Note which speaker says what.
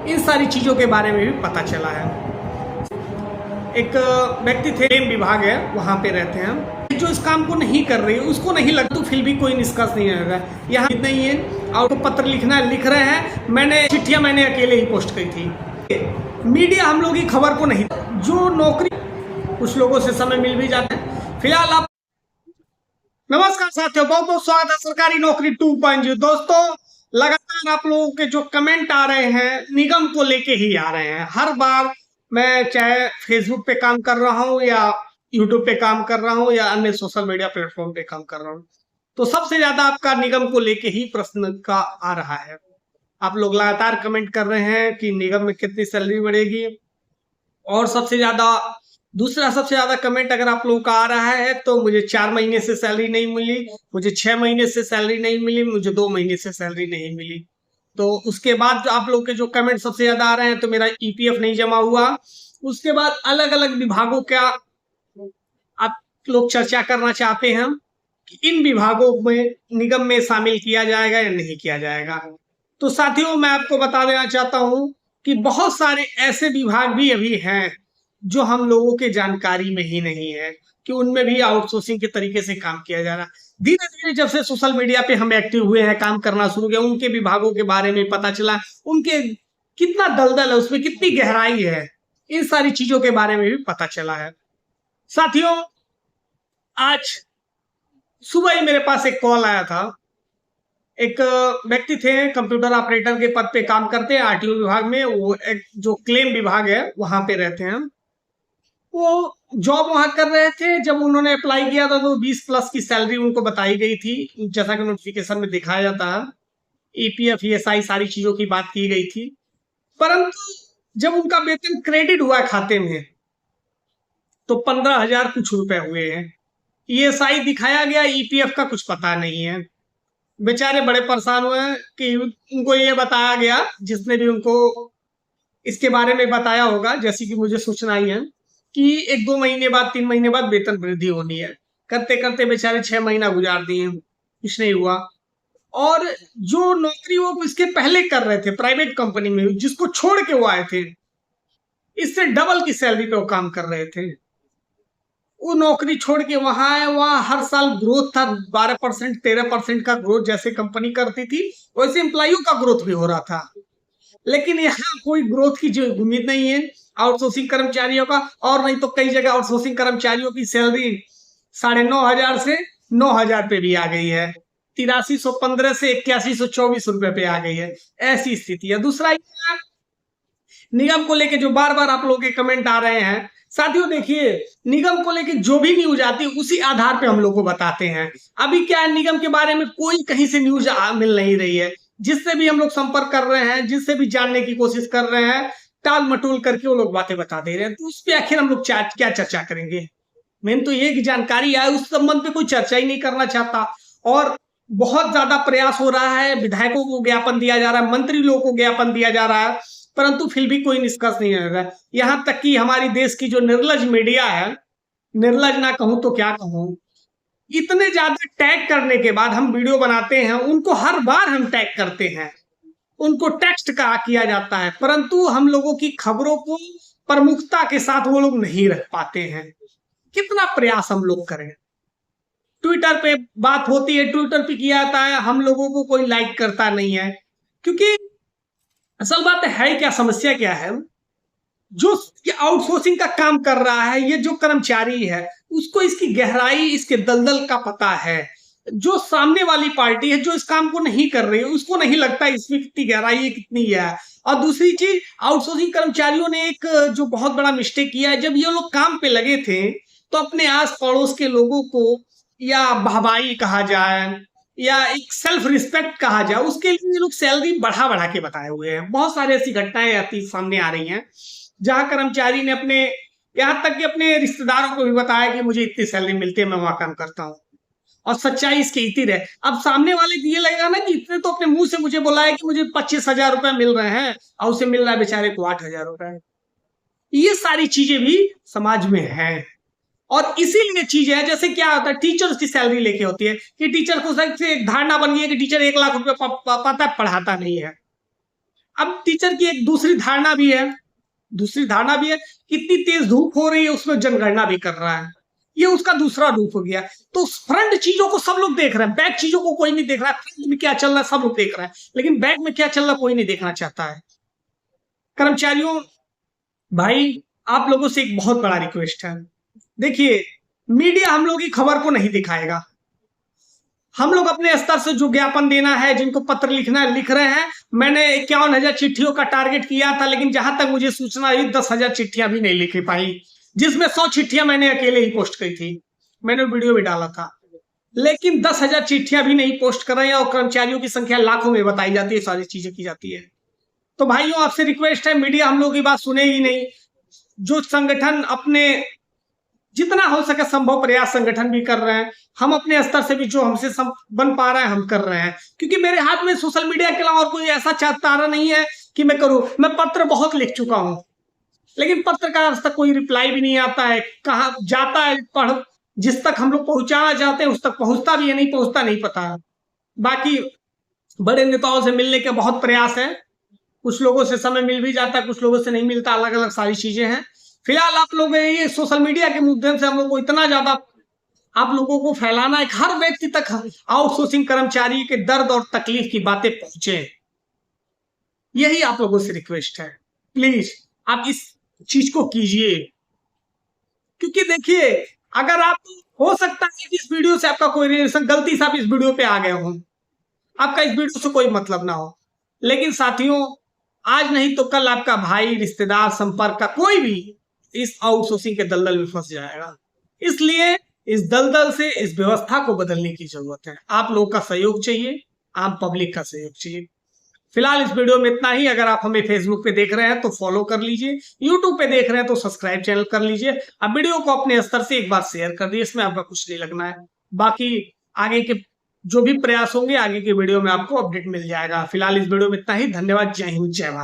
Speaker 1: इन सारी चीज़ों के बारे में भी पता चला है। एक व्यक्ति थे, प्रेम विभाग है, वहाँ पे रहते हैं। जो इस काम को नहीं कर रही है उसको नहीं लगता, तो फिर भी कोई निष्कर्ष नहीं आएगा। यहाँ नहीं है और तो पत्र लिखना लिख रहे हैं। चिट्ठियाँ मैंने अकेले ही पोस्ट की थी। मीडिया हम लोग की खबर को नहीं, जो नौकरी कुछ लोगों से समय मिल भी जाते हैं। फिलहाल आप नमस्कार साथियों, बहुत बहुत स्वागत है सरकारी नौकरी 2.0। दोस्तों, लगातार आप लोगों के जो कमेंट आ रहे हैं निगम को लेके ही आ रहे हैं। हर बार मैं चाहे फेसबुक पे काम कर रहा हूं या यूट्यूब पे काम कर रहा हूं या अन्य सोशल मीडिया प्लेटफॉर्म पे काम कर रहा हूं, तो सबसे ज्यादा आपका निगम को लेके ही प्रश्न का आ रहा है। आप लोग लगातार कमेंट कर रहे हैं कि निगम में कितनी सैलरी बढ़ेगी, और दूसरा सबसे ज्यादा कमेंट अगर आप लोगों का आ रहा है तो मुझे 4 महीने से सैलरी नहीं मिली, मुझे 6 महीने से सैलरी नहीं मिली, मुझे 2 महीने से सैलरी नहीं मिली। तो उसके बाद आप लोग के जो कमेंट सबसे ज्यादा आ रहे हैं तो मेरा ईपीएफ नहीं जमा हुआ। उसके बाद अलग अलग विभागों का आप लोग चर्चा करना चाहते हैं कि इन विभागों में निगम में शामिल किया जाएगा या नहीं किया जाएगा। तो साथियों, मैं आपको बता देना चाहता हूं कि बहुत सारे ऐसे विभाग भी अभी हैं जो हम लोगों के जानकारी में ही नहीं है कि उनमें भी आउटसोर्सिंग के तरीके से काम किया जा रहा है। धीरे धीरे जब से सोशल मीडिया पे हम एक्टिव हुए हैं, काम करना शुरू किया, उनके विभागों के बारे में पता चला, उनके कितना दलदल है, उसमें कितनी गहराई है, इन सारी चीजों के बारे में भी पता चला है। साथियों, आज सुबह ही मेरे पास एक कॉल आया था। एक व्यक्ति थे, कंप्यूटर ऑपरेटर के पद पे काम करते हैं आरटीओ विभाग में। वो एक जो क्लेम विभाग है वहां पे रहते हैं। वो जॉब वहां कर रहे थे। जब उन्होंने अप्लाई किया था तो 20 प्लस की सैलरी उनको बताई गई थी, जैसा कि नोटिफिकेशन में दिखाया जाता है। ईपीएफ ईएसआई सारी चीजों की बात की गई थी, परंतु जब उनका वेतन क्रेडिट हुआ खाते में तो 15,000 कुछ रुपए हुए हैं। ईएसआई दिखाया गया, ईपीएफ का कुछ पता नहीं है। बेचारे बड़े परेशान हुए हैं कि उनको ये बताया गया, जिसने भी उनको इसके बारे में बताया होगा, जैसे कि मुझे सूचना आई है कि 1-2 महीने बाद 3 महीने बाद वेतन वृद्धि होनी है। करते करते बेचारे 6 महीना गुजार दिए, कुछ नहीं हुआ। और जो नौकरी वो इसके पहले कर रहे थे प्राइवेट कंपनी में, जिसको छोड़ के वो आए थे, इससे डबल की सैलरी पे वो काम कर रहे थे। वो नौकरी छोड़ के वहां आए, वहां हर साल ग्रोथ था, 12% 13% का ग्रोथ जैसे कंपनी करती थी वैसे एम्प्लॉइयों का ग्रोथ भी हो रहा था। लेकिन यहाँ कोई ग्रोथ की जो उम्मीद नहीं है आउटसोर्सिंग कर्मचारियों का। और नहीं तो कई जगह आउटसोर्सिंग कर्मचारियों की सैलरी 9,500 से 9,000 पे भी आ गई है, 8315 से 8124 रुपए पे आ गई है। ऐसी स्थिति है। दूसरा निगम को लेके जो बार बार आप लोगों के कमेंट आ रहे हैं, साथियों देखिए, निगम को लेके जो भी न्यूज आती है उसी आधार पे हम लोग को बताते हैं। अभी क्या है, निगम के बारे में कोई कहीं से न्यूज मिल नहीं रही है। जिससे भी हम लोग संपर्क कर रहे हैं, जिससे भी जानने की कोशिश कर रहे हैं, टाल मटोल करके वो लोग बातें बता दे रहे हैं। तो उस पर आखिर हम लोग क्या चर्चा करेंगे? मेन तो ये कि जानकारी आए, उस संबंध पे कोई चर्चा ही नहीं करना चाहता। और बहुत ज्यादा प्रयास हो रहा है, विधायकों को ज्ञापन दिया जा रहा है, मंत्री लोगों को ज्ञापन दिया जा रहा है, परंतु फिर भी कोई निष्कर्ष नहीं आ रहा है। यहाँ तक कि हमारी देश की जो निर्लज मीडिया है, निर्लज ना कहूं तो क्या कहूं, इतने ज्यादा टैग करने के बाद हम वीडियो बनाते हैं, उनको हर बार हम टैग करते हैं, उनको टेक्स्ट का किया जाता है, परंतु हम लोगों की खबरों को प्रमुखता के साथ वो लोग नहीं रख पाते हैं। कितना प्रयास हम लोग करें। ट्विटर पे बात होती है, ट्विटर पे किया जाता है, हम लोगों को कोई लाइक करता नहीं है। क्योंकि असल बात है क्या, समस्या क्या है, जो आउटसोर्सिंग का काम कर रहा है, ये जो कर्मचारी है, उसको इसकी गहराई, इसके दलदल का पता है। जो सामने वाली पार्टी है, जो इस काम को नहीं कर रही है, उसको नहीं लगता इसमें कितनी गहराई है, कितनी है। और दूसरी चीज, आउटसोर्सिंग कर्मचारियों ने एक जो बहुत बड़ा मिस्टेक किया है, जब ये लोग काम पे लगे थे तो अपने आस पड़ोस के लोगों को या वाहवाही कहा जाए या एक सेल्फ रिस्पेक्ट कहा जाए, उसके लिए ये लोग सैलरी बढ़ा बढ़ा के बताए हुए हैं। बहुत सारी ऐसी घटनाएं आती सामने आ रही हैं जहां कर्मचारी ने अपने, यहाँ तक कि अपने रिश्तेदारों को भी बताया कि मुझे इतनी सैलरी मिलती है, मैं वहां काम करता हूँ, और सच्चाई इसकी इतनी रहे। अब सामने वाले को ये लगेगा ना कि इतने तो अपने मुंह से मुझे बोला है कि मुझे 25,000 रुपए मिल रहे हैं, और उसे मिल रहा है बेचारे को 8,000 रुपए। ये सारी चीजें भी समाज में है। और इसीलिए चीज है, जैसे क्या होता है, टीचर्स की सैलरी लेके होती है कि टीचर को से एक धारणा बन गई है कि टीचर 1 लाख रुपए पता पढ़ाता नहीं है। अब टीचर की एक दूसरी धारणा भी है, कितनी तेज धूप हो रही है उसमें जनगणना भी कर रहा है, ये उसका दूसरा रूप हो गया। तो फ्रंट चीजों को सब लोग देख रहे हैं, बैक चीजों को कोई नहीं देख रहा है। फ्रंट में क्या चल रहा है सब लोग देख रहे हैं, लेकिन बैक में क्या चल रहा है कोई नहीं देखना चाहता है। कर्मचारियों भाई, आप लोगों से एक बहुत बड़ा रिक्वेस्ट है, देखिए मीडिया हम लोग की खबर को नहीं दिखाएगा। हम लोग अपने स्तर से जो ज्ञापन देना है, जिनको पत्र लिखना है लिख रहे हैं। मैंने 51,000 चिट्ठियों का टारगेट किया था, लेकिन जहां तक मुझे सूचना हुई 10,000 चिट्ठियां भी नहीं लिख पाई, जिसमें 100 चिट्ठियां मैंने अकेले ही पोस्ट की थी, मैंने वीडियो भी डाला था। लेकिन 10,000 चिट्ठियां भी नहीं पोस्ट कर रहे हैं, और कर्मचारियों की संख्या लाखों में बताई जाती है, सारी चीजें की जाती है। तो भाइयों आपसे रिक्वेस्ट है, मीडिया हम लोग की बात सुनेगी नहीं। जो संगठन अपने जितना हो सके संभव प्रयास संगठन भी कर रहे हैं, हम अपने स्तर से भी जो हमसे बन पा रहा है हम कर रहे हैं, क्योंकि मेरे हाथ में सोशल मीडिया के अलावा और कोई ऐसा चारा नहीं है कि मैं करूं। मैं पत्र बहुत लिख चुका हूं, लेकिन पत्र का आज तक कोई रिप्लाई भी नहीं आता है। कहाँ जाता है पढ़, जिस तक हम लोग पहुंचाना चाहते हैं उस तक पहुंचता भी है, नहीं पहुंचता नहीं पता। बाकी बड़े नेताओं से मिलने के बहुत प्रयास है, कुछ लोगों से समय मिल भी जाता है, कुछ लोगों से नहीं मिलता, अलग अलग सारी चीजें हैं। फिलहाल आप लोग ये सोशल मीडिया के माध्यम से हम लोग को इतना ज्यादा आप लोगों को फैलाना है, हर व्यक्ति तक आउटसोर्सिंग कर्मचारी के दर्द और तकलीफ की बातें पहुंचे, यही आप लोगों से रिक्वेस्ट है। प्लीज आप इस चीज को कीजिए, क्योंकि देखिए अगर आप, हो सकता है कि इस वीडियो से आपका कोई रिलेशन, गलती से आप इस वीडियो पे आ गए हो, आपका इस वीडियो से कोई मतलब ना हो, लेकिन साथियों आज नहीं तो कल आपका भाई, रिश्तेदार, संपर्क का कोई भी इस आउटसोर्सिंग के दलदल में फंस जाएगा। इसलिए इस दलदल से इस व्यवस्था को बदलने की जरूरत है। आप लोगों का सहयोग चाहिए, आम पब्लिक का सहयोग चाहिए। फिलहाल इस वीडियो में इतना ही। अगर आप हमें फेसबुक पे देख रहे हैं तो फॉलो कर लीजिए, यूट्यूब पे देख रहे हैं तो सब्सक्राइब चैनल कर लीजिए। अब वीडियो को अपने स्तर से एक बार शेयर कर दिए, इसमें आपका कुछ नहीं लगना है। बाकी आगे के जो भी प्रयास होंगे आगे के वीडियो में आपको अपडेट मिल जाएगा। फिलहाल इस वीडियो में इतना ही। धन्यवाद। जय हिंद, जय भारत।